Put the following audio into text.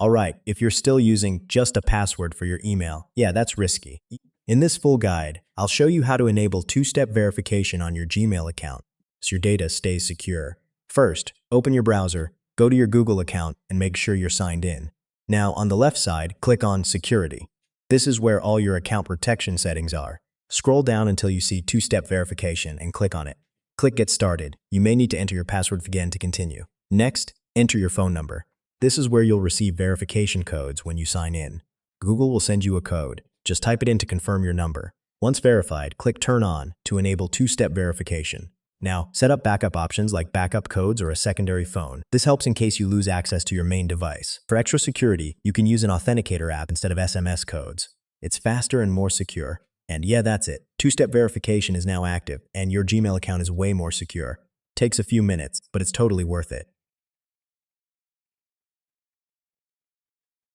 Alright, if you're still using just a password for your email, yeah, that's risky. In this full guide, I'll show you how to enable two-step verification on your Gmail account so your data stays secure. First, open your browser, go to your Google account, and make sure you're signed in. Now, on the left side, click on Security. This is where all your account protection settings are. Scroll down until you see two-step verification and click on it. Click Get Started. You may need to enter your password again to continue. Next, enter your phone number. This is where you'll receive verification codes when you sign in. Google will send you a code. Just type it in to confirm your number. Once verified, click Turn On to enable two-step verification. Now, set up backup options like backup codes or a secondary phone. This helps in case you lose access to your main device. For extra security, you can use an authenticator app instead of SMS codes. It's faster and more secure. And yeah, that's it. Two-step verification is now active, and your Gmail account is way more secure. Takes a few minutes, but it's totally worth it.